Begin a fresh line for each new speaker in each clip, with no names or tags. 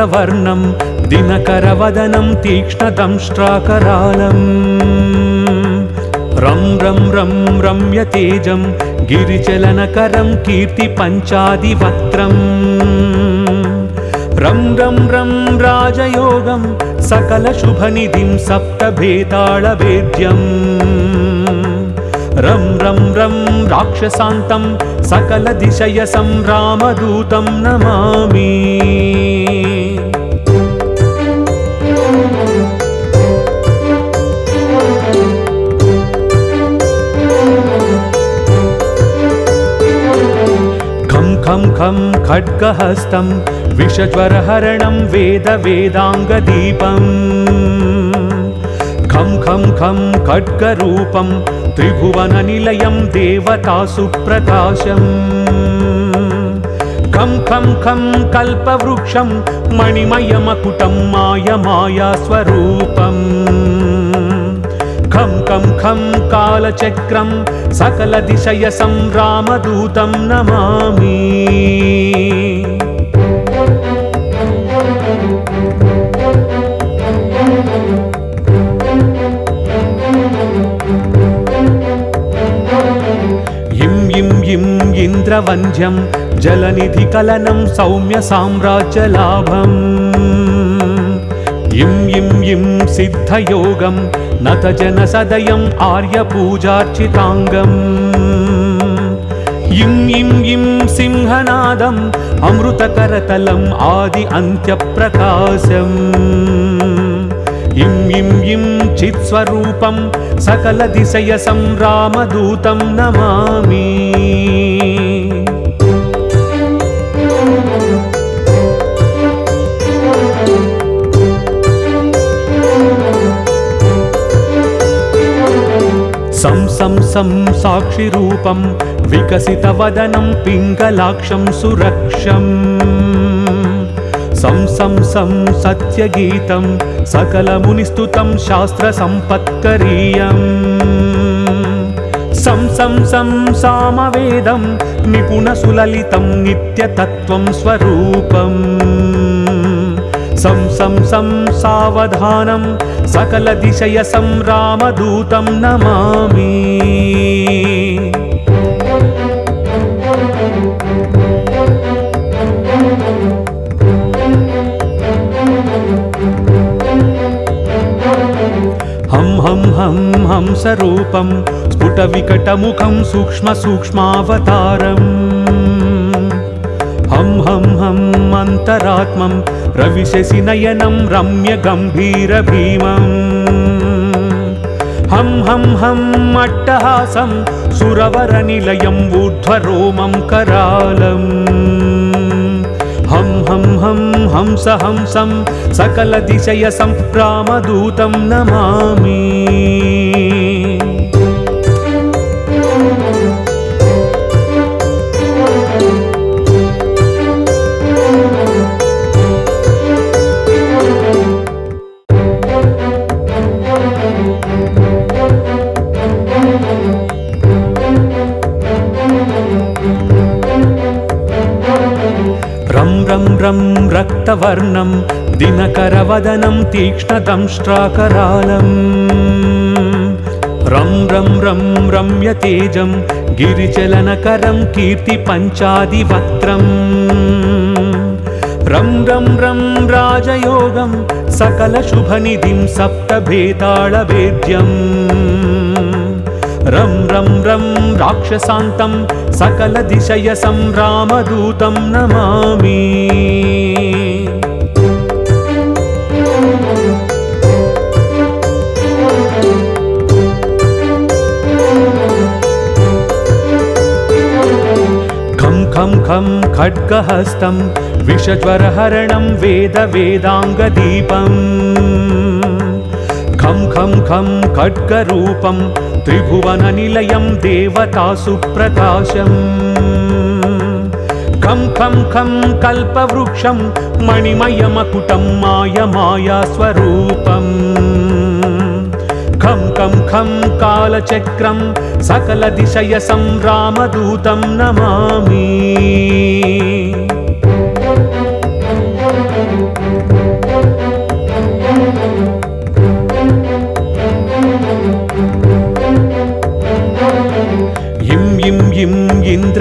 रक्तवर्णं दिनकरवदनं तीक्ष्णदंष्ट्राकरालं रं रं रं रम्यतेजं गिरिचलनकरं कीर्तिपञ्चादिवक्त्रम् रं रं रं राजयोगं सकलशुभनिधिं सप्तभेताळवेद्यम् रं रं रं राक्षसान्तं सकलदिशयसं रामदूतं नमामि। खं खं खं खड्गहस्तं विषज्वरहरणं वेदवेदाङ्गदीपम् खं खं खं खड्गरूपं त्रिभुवननिलयं देवतासुप्रकाशम् खं खं खं कल्पवृक्षं मणिमयमकुटं मायमायास्वरूपम् खं खं खं कालचक्रं सकलदिशयसं रामदूतं नमामि। इन्द्रवन्द्यं जलनिधिकलनं सौम्यसाम्राज्यलाभम् इं इं इं सिद्धयोगं नतजनसदयम् आर्यपूजार्चिताङ्गम् इं इं इं सिंहनादम् अमृतकरतलम् आदि अन्त्यप्रकाशम् इं इं इं चित्स्वरूपं सकलदिशयसं रामदूतं नमामि। सं सं सं साक्षिरूपं विकसितवदनं पिङ्गलाक्षं सुरक्षम् सं सं सं सत्यगीतं सकलमुनिस्तुतं शास्त्रसम्पत्करीयम् सं सं सं सामवेदं निपुणसुललितं नित्यतत्त्वं स्वरूपम् सं सं सं सावधानं सकलदिशयसं रामदूतं नमामि। हं हं हं हंसरूपं स्फुटविकटमुखं सूक्ष्मसूक्ष्मावतारम् हं हं हं अन्तरात्मं रविशशिनयनं रम्यगम्भीरभीमम् हं हं हं अट्टहासं सुरवरनिलयं ऊर्ध्वरोमं करालम् हं हं हं हंस हंसं सकलदिशयसं रामदूतं नमामि। रं रं रं रक्तवर्णं दिनकरवदनं तीक्ष्णदंष्ट्राकरालं रं रं रं रम्यतेजं गिरिचलनकरं कीर्तिपञ्चादिवक्त्रम् रं रं रं राजयोगं सकलशुभनिधिं सप्तभेताळवेद्यम् रं रं रं राक्षसान्तं सकलदिशयसं रामदूतं नमामि। खं खं खं खड्गहस्तं विषज्वरहरणं वेदवेदाङ्गदीपम् खं खं खं खड्गरूपं त्रिभुवननिलयं देवतासुप्रकाशम् खं खं खं कल्पवृक्षं मणिमयमकुटं मायमायास्वरूपम् खं खं खं कालचक्रं सकलदिशयसं रामदूतं नमामि।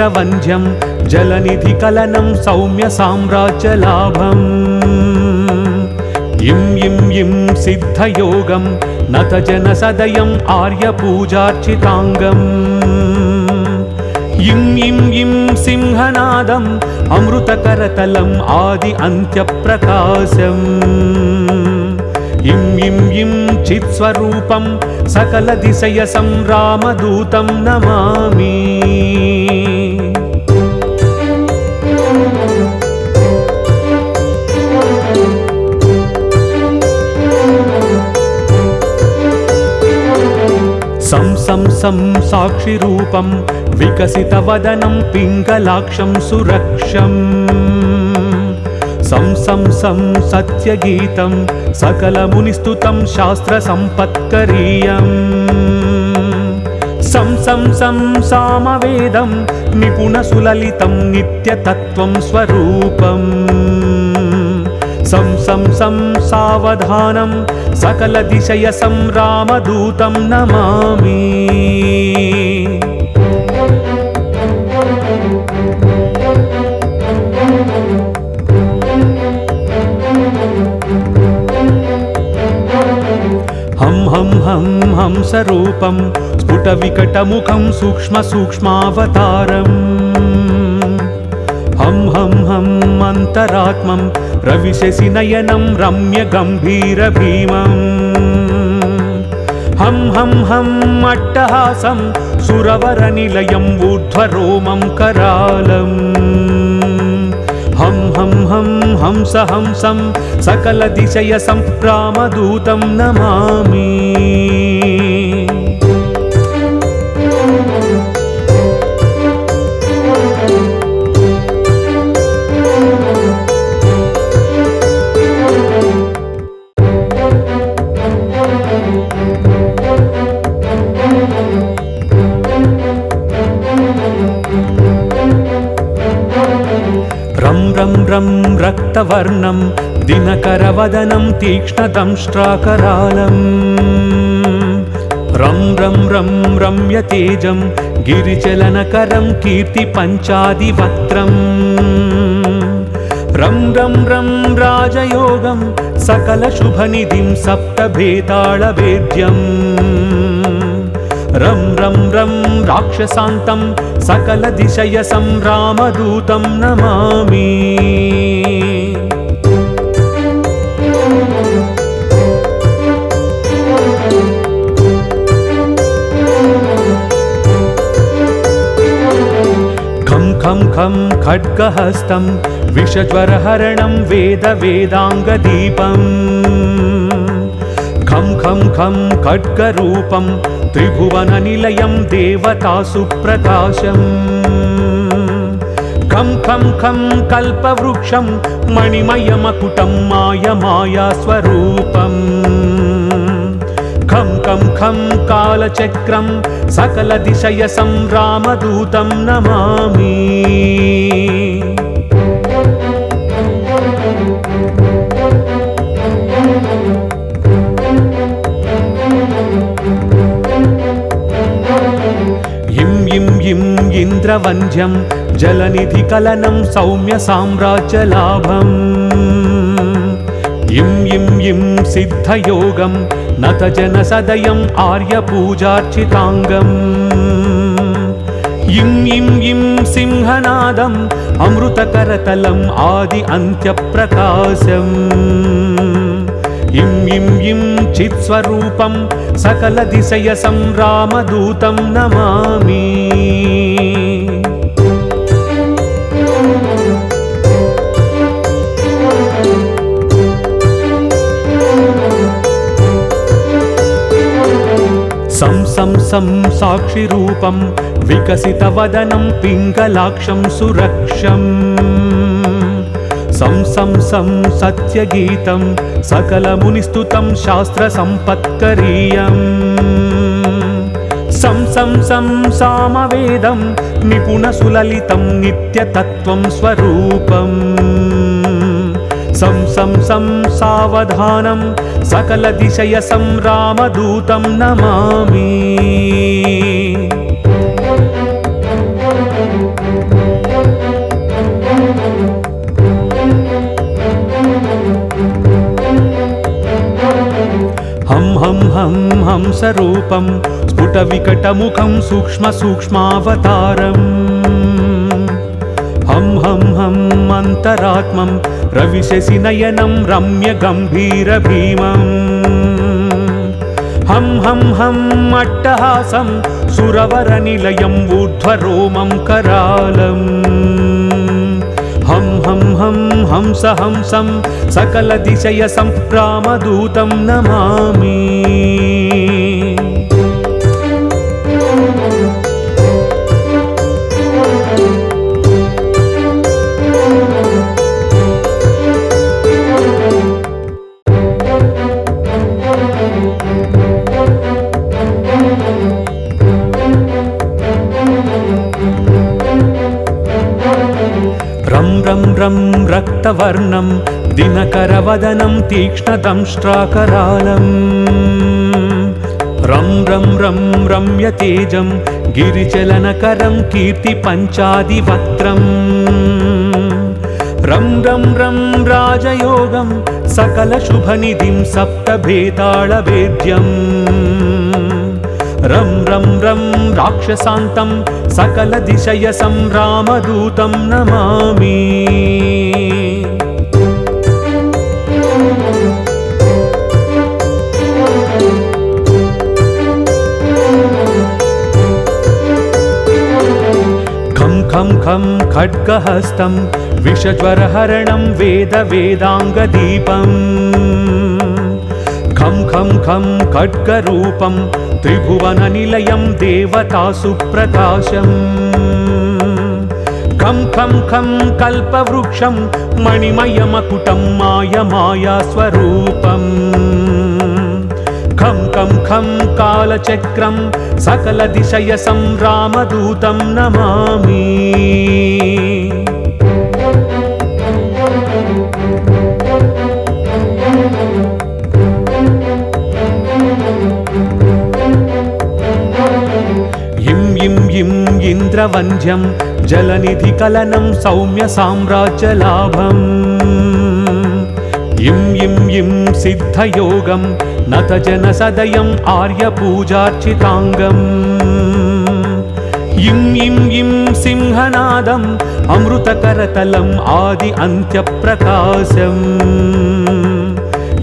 ఇంద్రవంద్యం జలనిధికలనం సౌమ్య సామ్రాజ్యలాభం ఇం సిద్ధయోగం నతజన సదయం ఆర్యపూజార్చితాంగం ఇం సింహనాదం అమృతకరతలం ఆది అంత్యప్రకాశం ఇం చిత్స్వరూపం సకల దిశయ సంరామదూతం నమామి సం సాక్షిరూపం వికసితవదనం పింగళాక్షం సురక్షం సం సత్యగీతం సకలమునిస్తుతం శాస్త్రసంపత్కరీయం సం సామవేదం నిపుణసులలితం నిత్యతత్వం స్వరూపం సం సావధానం సకల దిశయ సంరామదూతం నమామి హంసరూపం స్ఫుటవికటముఖం సూక్ష్మావతారం హం అంతరాత్మం రవిశశినయనం రమ్య గంభీర భీమం హం అట్టహాసం సురవర నిలయం ఊర్ధ్వరోమం కరాళం హం హంసం సకల దిశయ సంరామదూతం నమామి రం రక్తవర్ణం దినకరవదనం తీక్ష్ణదంష్ట్రాకరాళం రం రమ్యతేజం గిరిచలనకరం కీర్తి పంచాదివక్త్రం రం రాజయోగం సకల శుభనిధిం సప్తభేతాళవేద్యం రం రాక్షసాంతం సకల దిశయ సంరామదూతం నమామి ఖం ఖడ్గహస్తం విషజ్వరహరణం వేదాంగదీపం ఖం ఖడ్గరూపం త్రిభువన నిలయం దేవతాసు ప్రకాశం ఖం కల్పవృక్షం మణిమయమకుటం మాయా స్వరూపం ఖం కాలచక్రం సకల దిశయ సంరామదూతం నమామి ఇం ఇంద్రవంద్యం జలనిధికలనం సౌమ్య సామ్రాజ్యలాభం ఇం సిద్ధయోగం నతజన సదయం ఆర్యపూజార్చితాంగం ఇం సింహనాదం అమృతకరతలం ఆది అంత్యప్రకాశం ఇం చిత్స్వరూపం సకల దిశయ సంరామదూతం నమామి సం సాక్షిరూపం వికసితవదనం పింగళాక్షం సురక్షం సం సత్యగీతం సకలమునిస్తుతం శాస్త్రసంపత్కరీయం సం సామవేదం నిపుణసులలితం నిత్యతత్వం స్వరూపం సం సావధానం సకల దిశయ సంరామదూతం నమామి हं हं हं हंसरूपं स्फुटविकटमुखं सूक्ष्मसूक्ष्मावतारम् हं हं हं अन्तरात्मं रविशशिनयनं रम्यगम्भीरभीमम् हं हं हं अट्टहासं सुरवरनिलयं ऊर्ध्वरोमं करालम् हं हं हं हंसहंसं सकलदिशयसं रामदूतं नमामि रं रं रं रक्तवर्णं दिनकरवदनं तीक्ष्णदंष्ट्राकरालम् रं रं रं रम्यतेजं गिरिचलनकरं कीर्तिपञ्चादिवक्त्रम् रं रं रं राजयोगं सकलशुभनिधिं सप्तभेताळवेद्यम् रं रं रं राक्षसान्तं सकलदिशयसं रामदूतं नमामि खं खं खं खड्गहस्तं विषज्वरहरणं वेदवेदाङ्गदीपम् खं खं खं खड्गरूपं त्रिभुवननिलयं देवतासुप्रकाशम् खं खं खं कल्पवृक्षं मणिमयमकुटं मायमायास्वरूपम् खं खं खं कालचक्रं सकलदिशयसं रामदूतं नमामि इं इन्द्रवन्द्यं जलनिधिकलनं सौम्यसाम्राज्यलाभम् इं सिद्धयोगं नतजनसदयम् आर्यपूजार्चिताङ्गम् इं सिंहनादम् अमृतकरतलम् आदि अन्त्यप्रकाशम्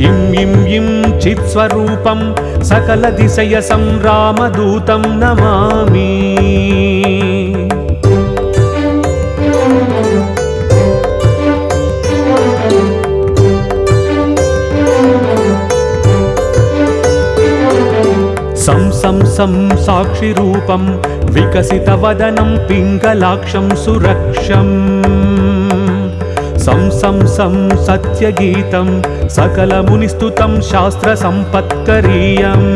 इं चित्स्वरूपं सकलदिशयसं रामदूतं नमामि सं साक्षिरूपं विकसितवदनं पिङ्गलाक्षं सुरक्षम् सं सत्यगीतं सकलमुनिस्तुतं शास्त्रसम्पत्करीयम्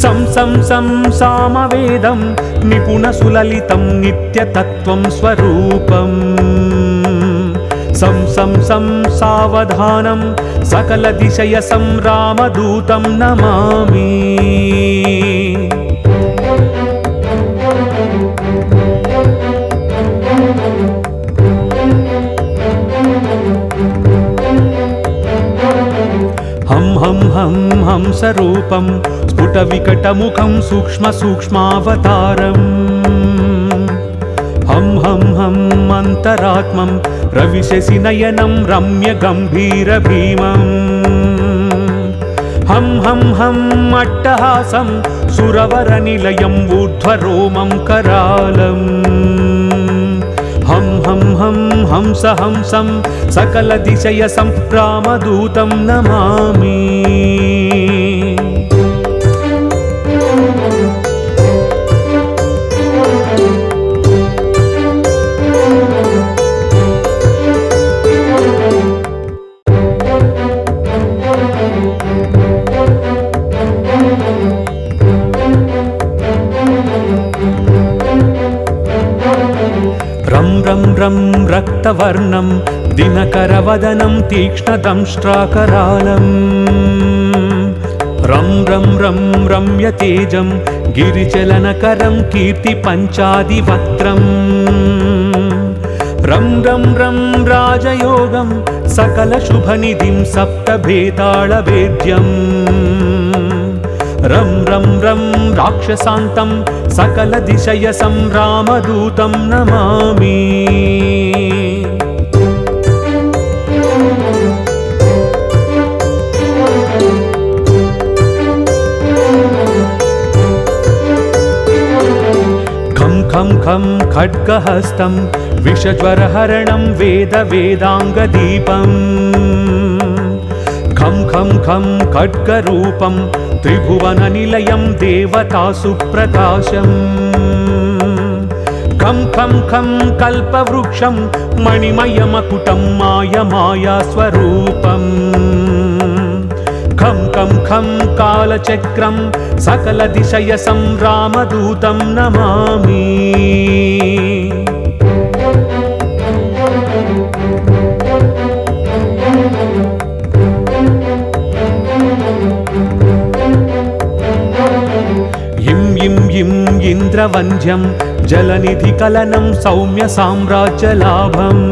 सं सामवेदं निपुणसुललितं नित्यतत्त्वं स्वरूपम् सं सावधानं सकलदिशयसं रामदूतं नमामि हं हं हं हंसरूपं स्फुटविकटमुखं सूक्ष्मसूक्ष्मावतारम् हं हं हं अन्तरात्मं रविशशिनयनं रम्यगम्भीरभीमम् हं हं हं अट्टहासं सुरवरनिलयं ऊर्ध्वरोमं करालम् हं हं हं हंसहंसं सकलदिशयसं रामदूतं नमामि रं रं रं रक्तवर्णं दिनकरवदनं तीक्ष्णदंष्ट्राकरालम् रं रं रं रम्यतेजं गिरिचलनकरं कीर्तिपञ्चादिवक्त्रम् रं रं रं राजयोगं सकलशुभनिधिं सप्तभेताळवेद्यम् रं रं रं राक्षसान्तं सकलदिशयसंरामदूतं नमामि। खं खं खड्गहस्तं विषज्वरहरणं वेदवेदाङ्गदीपम् खं खं खं खड्गरूपं त्रिभुवननिलयं देवतासुप्रकाशम् खं खं खं कल्पवृक्षं मणिमयमकुटं मायमायास्वरूपम् खं खं खं कालचक्रं सकलदिशयसंरामदूतं नमामि। इं इं इं इन्द्रवन्द्यं जलनिधिकलनं सौम्यसाम्राज्यलाभम्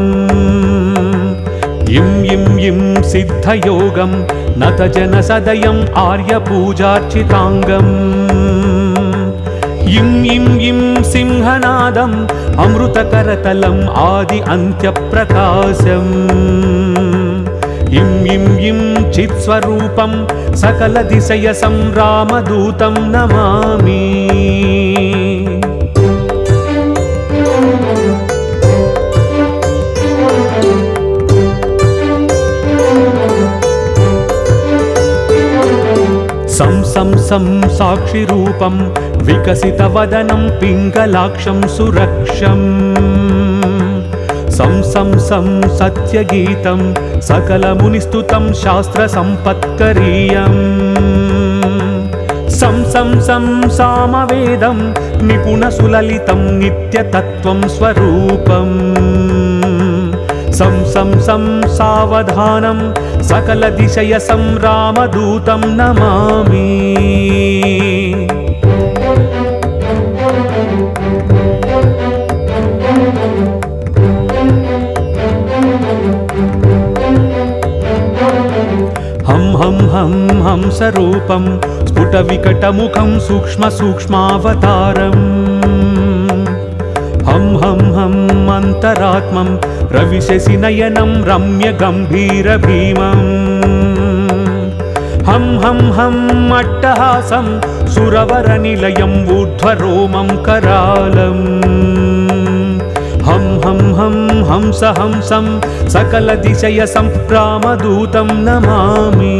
इं इं इं सिद्धयोगं नतजनसदयम् आर्यपूजार्चिताङ्गम् इं इं इं सिंहनादम् अमृतकरतलम् आदि अन्त्यप्रकाशम् इं इं इं चित्स्वरूपं सकलदिशयसंरामदूतं नमामि। सं सं सं साक्षिरूपं विकसितवदनं पिङ्गलाक्षं सुरक्षम् सं सं सं सत्यगीतं सकलमुनिस्तुतं शास्त्रसम्पत्करीयम् सं सं सं सामवेदं निपुणसुललितं नित्यतत्त्वं स्वरूपम् सं सं सं सावधानं सकलदिशयसंरामदूतं नमामि। हं हं हं हंसरूपं स्फुटविकटमुखं सूक्ष्मसूक्ष्मावतारम् हं हं हं अन्तरात्मं रविशशिनयनं रम्यगम्भीरभीमम् हं हं हं अट्टहासं सुरवरनिलयं ऊर्ध्वरोमं करालम् हं हं हं हंस हंसं सकलदिशयसंरामदूतं नमामि।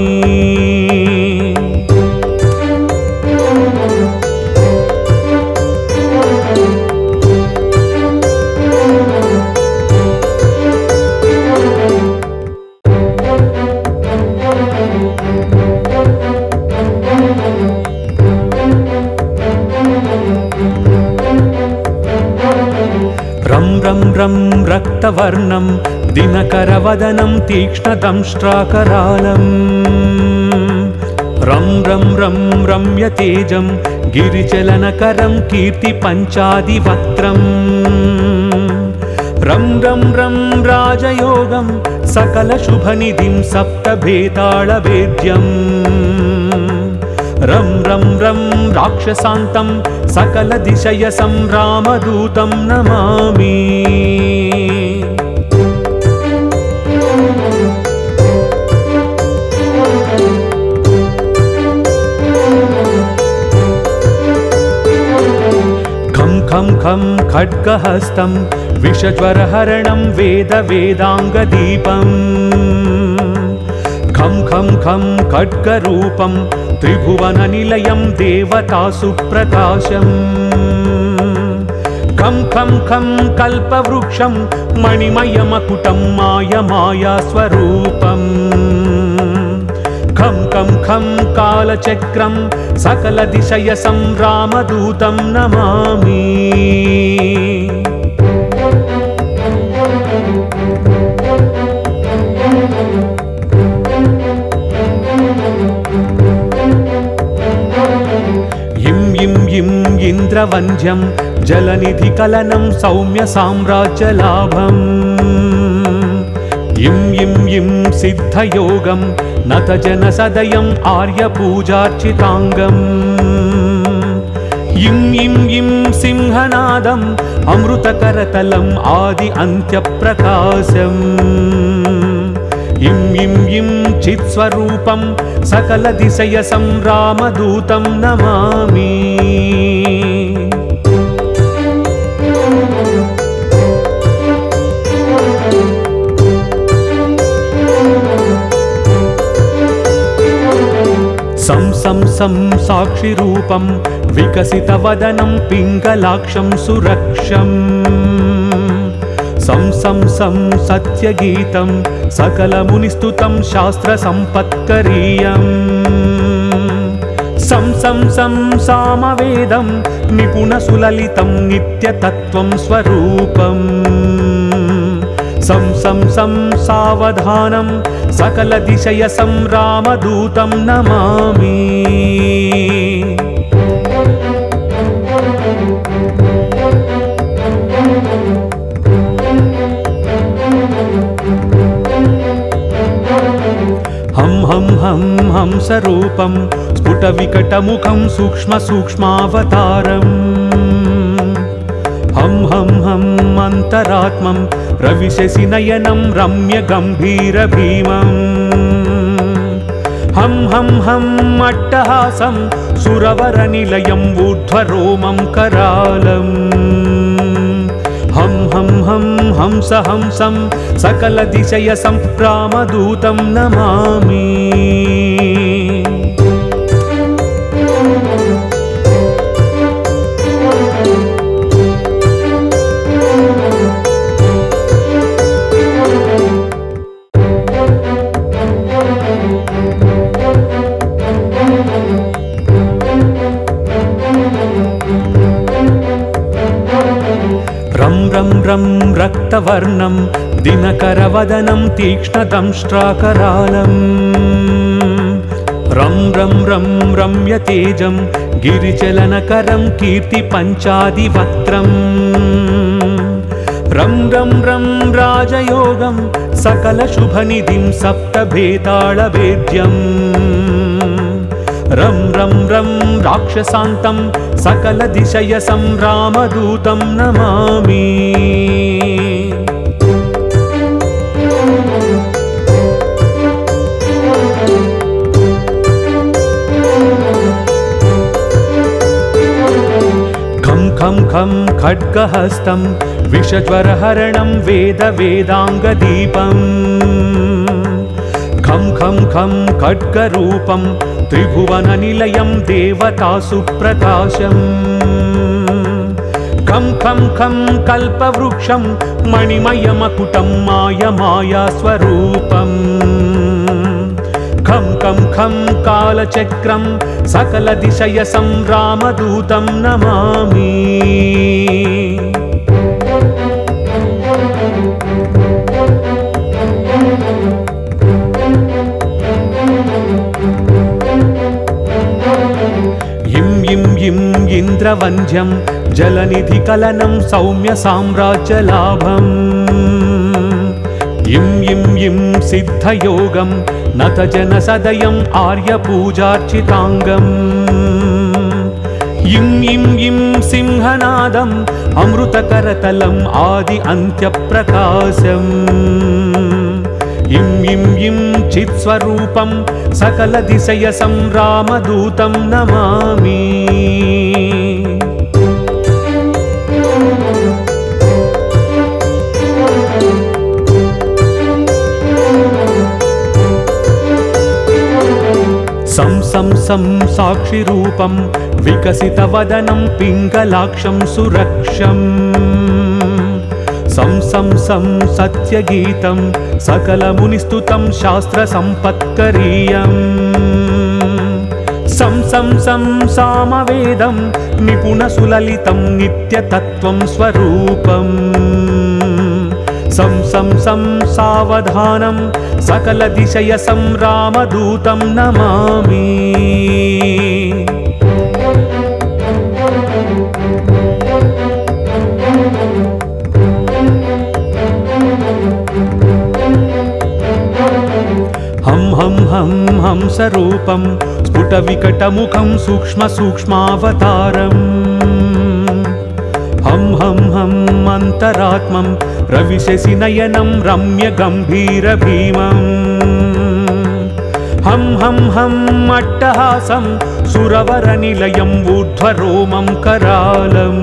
रं रं रं रक्तवर्णं दिनकरवदनं तीक्ष्णदंष्ट्राकरालम् रं रं रं रम्यतेजं गिरिचलनकरं कीर्तिपञ्चादिवक्त्रम् रं रं रं राजयोगं सकलशुभनिधिं सप्तभेताळवेद्यम् रं रं रं राक्षसान्तं सकलदिशयसंरामदूतं नमामि। खं खं खं खड्गहस्तं विषज्वरहरणं वेदवेदाङ्गदीपम् खं खं खं खड्गरूपं त्रिभुवननिलयं देवतासुप्रकाशम् खं खं खं कल्पवृक्षं मणिमयमकुटं मायमायास्वरूपम् खं खं खं कालचक्रं सकलदिशयसंरामदूतं नमामि। इं इं इं इन्द्रवन्द्यं जलनिधिकलनं सौम्यसाम्राज्यलाभम् इं इं इं सिद्धयोगं नतजनसदयम् आर्यपूजार्चिताङ्गम् इं इं इं सिंहनादम् अमृतकरतलम् आदि अन्त्यप्रकाशम् इं इं इं चित्स्वरूपं सकलदिशयसंरामदूतं नमामि सं सं सं साक्षिरूपं विकसितवदनं पिङ्गलाक्षं सुरक्षम् सं सं सं सत्यगीतं सकलमुनिस्तुतं शास्त्रसम्पत्करीयम् सं सं सं सामवेदं निपुणसुललितं नित्यतत्त्वं स्वरूपम् सं सं सं सावधानं सकलदिशयसंरामदूतं नमामि हं हं हं हंसरूपं स्फुटविकटमुखं सूक्ष्मसूक्ष्मावतारम् हं हं हं अन्तरात्मं रविशशिनयनं रम्यगम्भीरभीमम् हं हं हं अट्टहासं सुरवरनिलयम् ऊर्ध्वरोमं करालम् हं हं हं हंस हंसं सकलदिशयसंरामदूतं नमामि रं रं रं रक्तवर्णं दिनकरवदनं तीक्ष्णदंष्ट्राकरालम् रं रं रं रम्यतेजं गिरिचलनकरं कीर्तिपञ्चादिवक्त्रम् रं रं रं राजयोगं सकलशुभनिधिं सप्तभेताळवेद्यम् रं रं रं राक्षसान्तं सकलदिशयसंरामदूतं नमामि खं खं खं खड्गहस्तं विषज्वरहरणं वेदवेदाङ्गदीपम् खं खं खं खड्गरूपं त्रिभुवननिलयं देवतासुप्रकाशम् खं खं खं कल्पवृक्षं मणिमयमकुटं मायमायास्वरूपम् खं खं खं कालचक्रं सकलदिशयसंरामदूतं नमामि इं इन्द्रवन्द्यं जलनिधिकलनं सौम्यसाम्राज्यलाभम् इं इं इं सिद्धयोगं नतजनसदयम् आर्यपूजार्चिताङ्गम् इं इं इं सिंहनादम् अमृतकरतलम् आदि अन्त्यप्रकाशम् इं इं इं चित्स्वरूपं सकलदिशयसंरामदूतं नमामि सं सं सं साक्षिरूपं विकसितवदनं पिङ्गलाक्षं सुरक्षम् सं सं सं सत्यगीतं सकलमुनिस्तुतं शास्त्रसम्पत्करीयम् सं सं सं सामवेदं निपुणसुललितं नित्यतत्त्वं स्वरूपम् सं सं सं सावधानं सकलदिशयसंरामदूतं नमामि हं हंसरूपं स्फुटविकटमुखं सूक्ष्मसूक्ष्मावतारम् हं हं हं अन्तरात्मं रविशशिनयनं रम्यगम्भीरभीमम् हं हं हं अट्टहासं सुरवरनिलयं ऊर्ध्वरोमं करालम्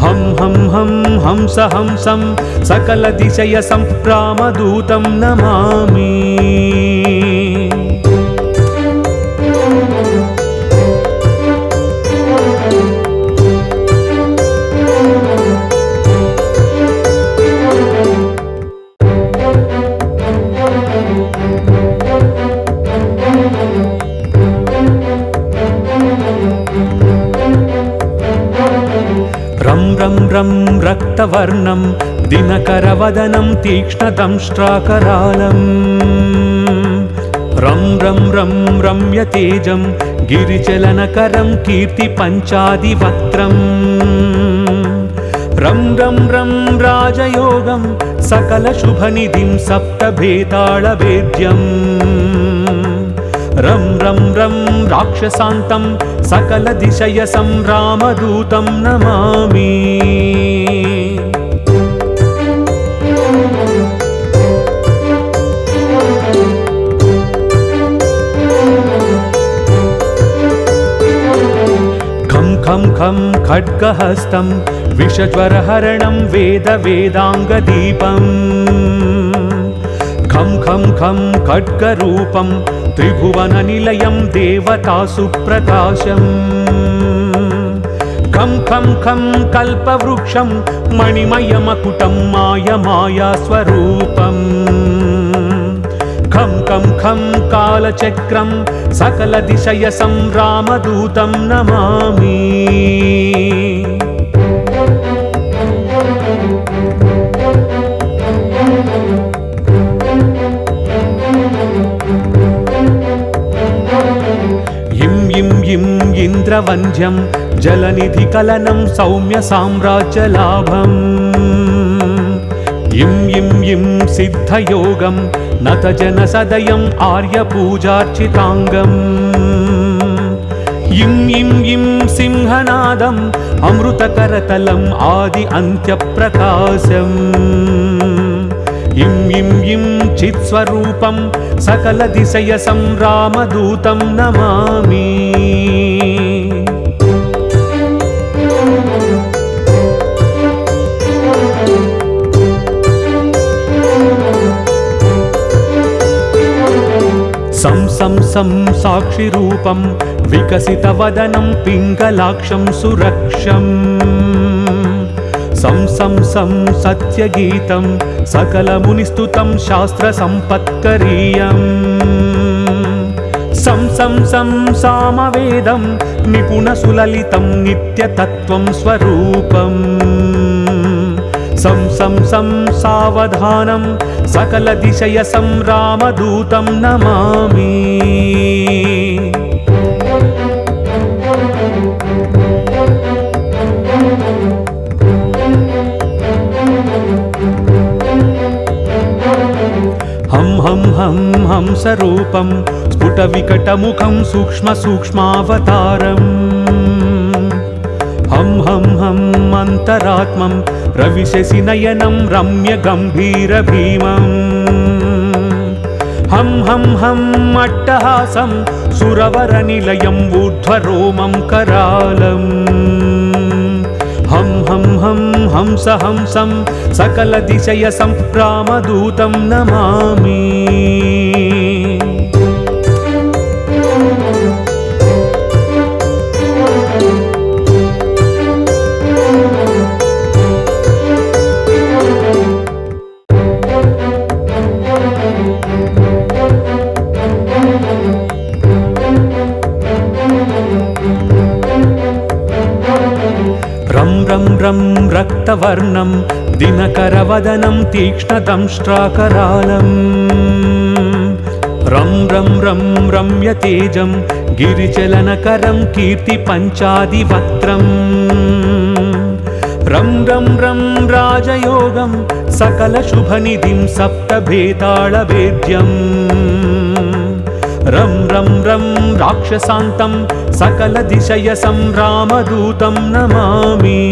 हं हं हं हंस हंसं सकलदिशयसं रामदूतं नमामि रं रं रं रक्तवर्णं दिनकरवदनं तीक्ष्णदंष्ट्राकरालम् रं रं रं रम्यतेजं गिरिचलनकरं कीर्तिपञ्चादिवक्त्रम् रं रं रं राजयोगं सकलशुभनिधिं सप्तभेताळवेद्यम् रं रं रं राक्षसान्तं सकलदिशयसं रामदूतं नमामि खं खं खं खड्गहस्तं विषज्वरहरणं वेदवेदाङ्गदीपम् खं खं खं खड्गरूपं त्रिभुवननिलयं देवतासु प्रकाशम् खं खं खं कल्पवृक्षं मणिमयमकुटं मायमायास्वरूपम् खं खं खं कालचक्रं सकलदिशयसं रामदूतं नमामि इं इन्द्रवन्द्यं जलनिधिकलनं सौम्यसाम्राज्यलाभम् इं सिद्धयोगं नतजनसदयम् आर्यपूजार्चिताङ्गम् इं सिंहनादम् अमृतकरतलम् आदि अन्त्यप्रकाशम् इं चित्स्वरूपं सकलदिशयसं रामदूतं नमामि सं सं सं साक्षिरूपं विकसितवदनं पिङ्गलाक्षं सुरक्षम् सं सं सं सत्यगीतं सकलमुनिस्तुतं शास्त्रसम्पत्करीयम् सं सं सं सामवेदं निपुणसुललितं नित्यतत्त्वं स्वरूपम् सं सं सं सावधानं सकलदिशयसं रामदूतं नमामि हं हं हं हंसरूपं स्फुटविकटमुखं सूक्ष्मसूक्ष्मावतारम् हं हं हं अन्तरात्मं रविशशिनयनं रम्यगम्भीरभीमम् हं हं हं अट्टहासं सुरवरनिलयं ऊर्ध्वरोमं करालम् हं हं हं हंस हंसं सकलदिशयसं रामदूतं नमामि रं रं रं रक्तवर्णं दिनकरवदनं तीक्ष्णदंष्ट्राकरालम् रं रं रं रम्यतेजं गिरिचलनकरं कीर्तिपञ्चादिवक्त्रम् रं रं रं राजयोगं सकलशुभनिधिं सप्तभेताळवेद्यम् रं रं रं राक्षसान्तं सकलदिशयसंरामदूतं नमामि।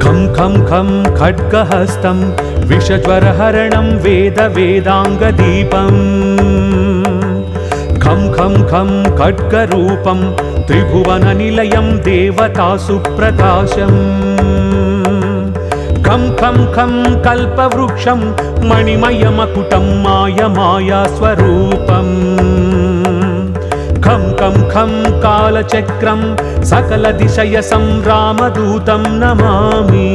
खं खं खं खड्गहस्तं विषज्वरहरणं वेदवेदाङ्गदीपम् खं खं खं खड्गरूपं त्रिभुवननिलयं देवतासुप्रकाशम् खं खं खं कल्पवृक्षं मणिमयमकुटं मायमायास्वरूपम् खं खं खं कालचक्रं सकलदिशयसंरामदूतं नमामि।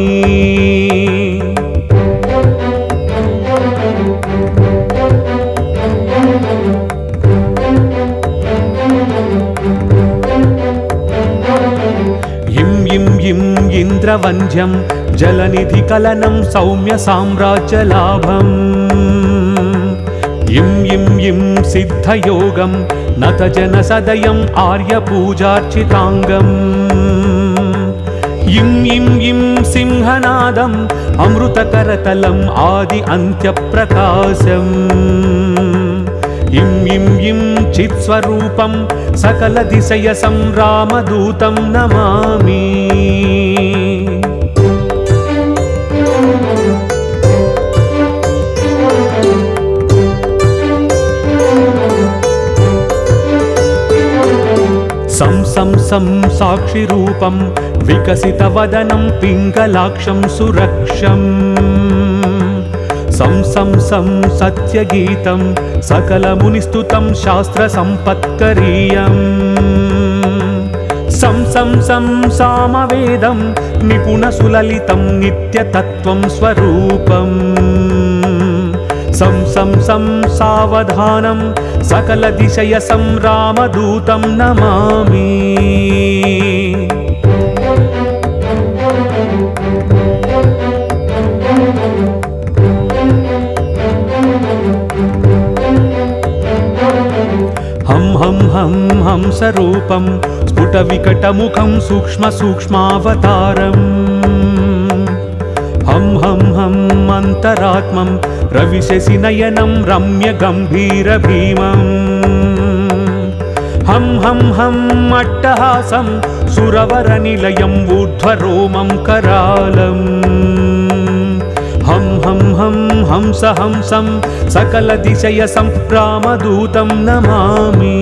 इं इं इं इन्द्रवन्द्यं जलनिधिकलनं सौम्यसाम्राज्यलाभम् इं इं इं सिद्धयोगं नतजनसदयम् आर्यपूजार्चिताङ्गम् इं इं इं सिंहनादम् अमृतकरतलम् आदि अन्त्यप्रकाशम् इं इं इं चित्स्वरूपं सकलदिशयसंरामदूतं नमामि। सं सं सं साक्षिरूपं विकसितवदनं पिङ्गलाक्षं सुरक्षम् सं सं सं सत्यगीतं सकलमुनिस्तुतं शास्त्रसम्पत्करीयम् सं सं सं सामवेदं निपुणसुललितं नित्यतत्त्वं स्वरूपम् सं सं सं सावधानं सकलदिशयसंरामदूतं नमामि। हं हं हं हंसरूपं स्फुटविकटमुखं सूक्ष्मसूक्ष्मावतारम् हं हं हं अन्तरात्मं रविशशिनयनं रम्यगम्भीरभीमम् हं हं हं अट्टहासं सुरवरनिलयं ऊर्ध्वरोमं करालम् हं हं हं हंसहंसं सकलदिशयसंरामदूतं नमामि।